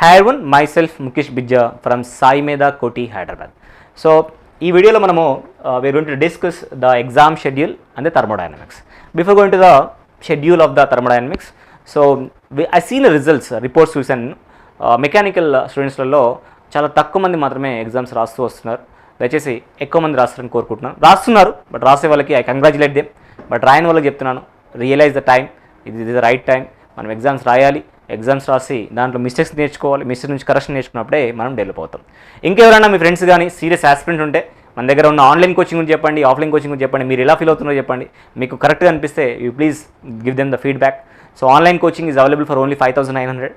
Hi everyone, myself Mukesh Bijja from Sai Meda Koti, Hyderabad. So, ఈ వీడియోలో మనము we are going to discuss the exam schedule and the thermodynamics. Before going to the schedule of the thermodynamics, so I seen the results, reports చూసాను. Mechanical స్టూడెంట్స్లలో చాలా తక్కువ మంది మాత్రమే exams రాస్తూ వస్తున్నారు. దయచేసి ఎక్కువ మంది రాస్తారని కోరుకుంటున్నాను. రాస్తున్నారు, బట్ రాసే వాళ్ళకి ఐ కంగ్రాచులేట్ దెమ్. బట్ రాయని వాళ్ళకి చెప్తున్నాను, రియలైజ్ ద టైం, ఇది ద రైట్ టైం. మనం ఎగ్జామ్స్ రాయాలి, ఎగ్జామ్స్ రాసి దాంట్లో మిస్టేక్స్ నేర్చుకోవాలి, మిస్టేక్స్ నుంచి కరెక్షన్ నేర్చుకున్నప్పుడే మనం డెవలప్ అవుతాం. ఇంకెవరైనా మీ ఫ్రెండ్స్ కానీ సీరియస్ ఆస్పిరెంట్ ఉంటే మన దగ్గర ఉన్న ఆన్లైన్ కోచింగ్ గురించి చెప్పండి, ఆఫ్లైన్ కోచింగ్ గురించి చెప్పండి, మీరు ఎలా ఫీల్ అవుతున్నారో చెప్పండి. మీకు కరెక్ట్గా అనిపిస్తే you please give them the feedback. So online coaching is available for only 5,900.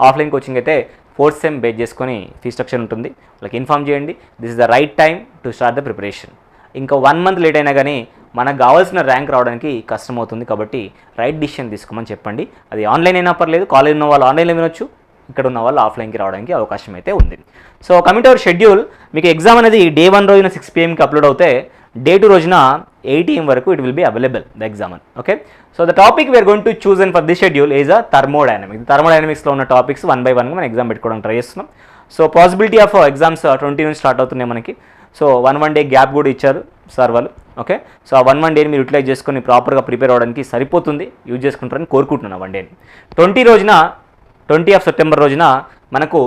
Offline coaching అయితే 4th సెమ్ బేస్ చేసుకొని ఫీ స్ట్రక్చర్ ఉంటుంది. వాళ్ళకి ఇన్ఫామ్ చేయండి, this is the right time to start the preparation. ఇంకా 1 month లేట్ అయినా కానీ మనకు కావాల్సిన ర్యాంక్ రావడానికి కష్టమవుతుంది. కాబట్టి రైట్ డిసిషన్ తీసుకోమని చెప్పండి. అది ఆన్లైన్ అయినా పర్లేదు, కాలేజ్ ఉన్న వాళ్ళు ఆన్లైన్లో వినొచ్చు, ఇక్కడ ఉన్న వాళ్ళు ఆఫ్లైన్కి రావడానికి అవకాశం అయితే ఉంది. So coming to our schedule, మీకు ఎగ్జామ్ అనేది డే 1 రోజున 6 PM అప్లోడ్ అవుతే డే 2 రోజున 8 AM వరకు it will be available the exam. Okay, so the topic we are going to choose and for this schedule is a thermodynamics. థర్మోడైనమిక్స్లో ఉన్న topics 1 by 1గా మనం ఎగ్జామ్ పెట్టుకోవడానికి ట్రై చేస్తున్నాం. సో పాసిబిలిటీ ఆఫ్ ఎగ్జామ్స్ 20 నుంచి start అవుతున్నాయి మనకి. సో 1 డే గ్యాప్ కూడా ఇచ్చారు సార్ వాళ్ళు. ఓకే, సో ఆ 1 డేని మీరు యూటిలైజ్ చేసుకొని ప్రాపర్గా ప్రిపేర్ అవ్వడానికి సరిపోతుంది, యూజ్ చేసుకుంటారని కోరుకుంటున్నాను. 1 డేని 20 సెప్టెంబర్ రోజున మనకు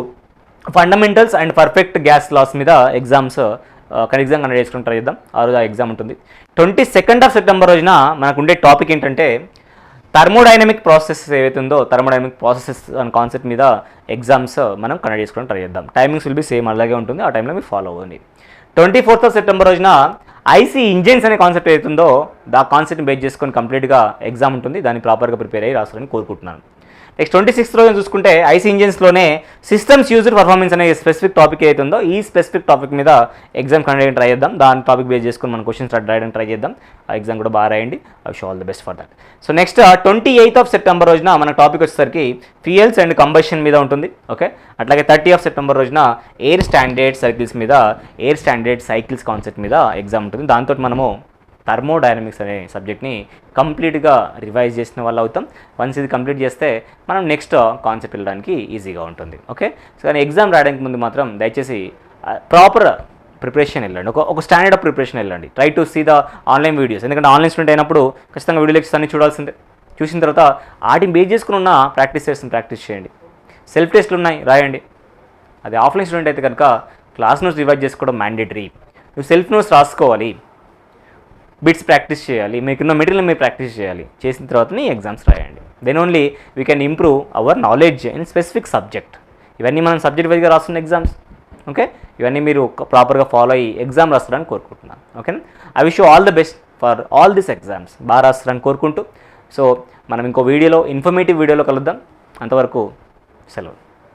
fundamentals and perfect gas laws మీద ఎగ్జామ్స్ ఎగ్జామ్ కండక్ట్ చేసుకుని ట్రై చేద్దాం. ఆ రోజు ఆ ఎగ్జామ్ ఉంటుంది. 22 సెప్టెంబర్ రోజున మనకు ఉండే టాపిక్ ఏంటంటే థర్మోడైనమిక్ ప్రాసెస్ ఏవైతే ఉందో థర్మోడైనమిక్ ప్రాసెసెస్ అనే కాన్సెప్ట్ మీద ఎగ్జామ్స్ మనం కండక్ట్ చేసుకుని ట్రై చేద్దాం. టైమింగ్స్ విల్ బి సేమ్, అలాగే ఉంటుంది. ఆ టైంలో మీరు ఫాలో అవ్వండి. 24 సెప్టెంబర్ రోజున ఐసీ ఇంజిన్స్ అనే కాన్సెప్ట్ ఏదైతుందో దా కాన్సెప్ట్ని బేస్ చేసుకొని కంప్లీట్గా ఎగ్జామ్ ఉంటుంది. దాన్ని ప్రాపర్గా ప్రిపేర్ అయ్యి రాస్తారని కోరుకుంటున్నాను. నెక్స్ట్ 26 రోజున చూసుకుంటే ఐసీ ఇంజిన్స్లోనే సిస్టమ్స్ యూజ్డ్ పర్ఫార్మెన్స్ అనే స్పెసిఫిక్ టాపిక్ ఏదైతే ఉందో ఈ స్పెసిఫిక్ టాపిక్ మీద ఎగ్జామ్ కండక్ట్ ట్రై చేద్దాం. దాని టాపిక్ బేస్ చేసుకొని మన క్వశ్చన్స్ రాయడానికి ట్రై చేద్దాం. ఆ ఎగ్జామ్ కూడా బాగా రాయండి. I wish all the best for that. So next 28 September రోజున మన టాపిక్ వచ్చేసరికి ఫ్యూయల్స్ అండ్ కంబషన్ మీద ఉంటుంది. ఓకే, అట్లాగే 30 సెప్టెంబర్ రోజున ఎయిర్ స్టాండర్డ్ సైకిల్స్ మీద, ఎయిర్ స్టాండర్డ్ సైకిల్స్ కాన్సెప్ట్ మీద ఎగ్జామ్ ఉంటుంది. దాంతో మనము థర్మోడైనమిక్స్ అనే సబ్జెక్ట్ని కంప్లీట్గా రివైజ్ చేసిన వాళ్ళు అవుతాం. వన్స్ ఇది కంప్లీట్ చేస్తే మనం నెక్స్ట్ కాన్సెప్ట్ వెళ్ళడానికి ఈజీగా ఉంటుంది. ఓకే, సో కానీ ఎగ్జామ్ రాయడానికి ముందు మాత్రం దయచేసి ప్రాపర్ ప్రిపరేషన్ వెళ్ళండి, ఒక స్టాండర్డ్ ఆఫ్ ప్రిపరేషన్ వెళ్ళండి. Try to see the online videos. ఎందుకంటే ఆన్లైన్ స్టూడెంట్ అయినప్పుడు ఖచ్చితంగా వీడియో లెక్చర్స్ అన్ని చూడాల్సిందే. చూసిన తర్వాత వాటిని బేస్ చేసుకుని ఉన్న ప్రాక్టీస్ చేయండి. సెల్ఫ్ టెస్ట్లు ఉన్నాయి, రాయండి. అది ఆఫ్లైన్ స్టూడెంట్ అయితే కనుక క్లాస్ నోట్స్ రివైజ్ చేసుకోవడం మ్యాండేటరీ. నువ్వు సెల్ఫ్ నోట్స్ రాసుకోవాలి, బిట్స్ ప్రాక్టీస్ చేయాలి, మీకున్న మెటీరియల్ మీరు ప్రాక్టీస్ చేయాలి. చేసిన తర్వాతనే ఎగ్జామ్స్ రాయండి. Then only we can improve our knowledge in specific subject. ఇవన్నీ మనం సబ్జెక్ట్ వైజ్గా రాస్తున్న ఎగ్జామ్స్. ఓకే, ఇవన్నీ మీరు ప్రాపర్గా ఫాలో అయ్యి ఎగ్జామ్ రాస్తారని కోరుకుంటున్నాను. ఓకేనా, I wish you all the best for all this exams. బాగా రాస్తారని కోరుకుంటూ, సో మనం ఇంకో వీడియోలో ఇన్ఫర్మేటివ్ వీడియోలో కలుద్దాం. అంతవరకు సెలవు.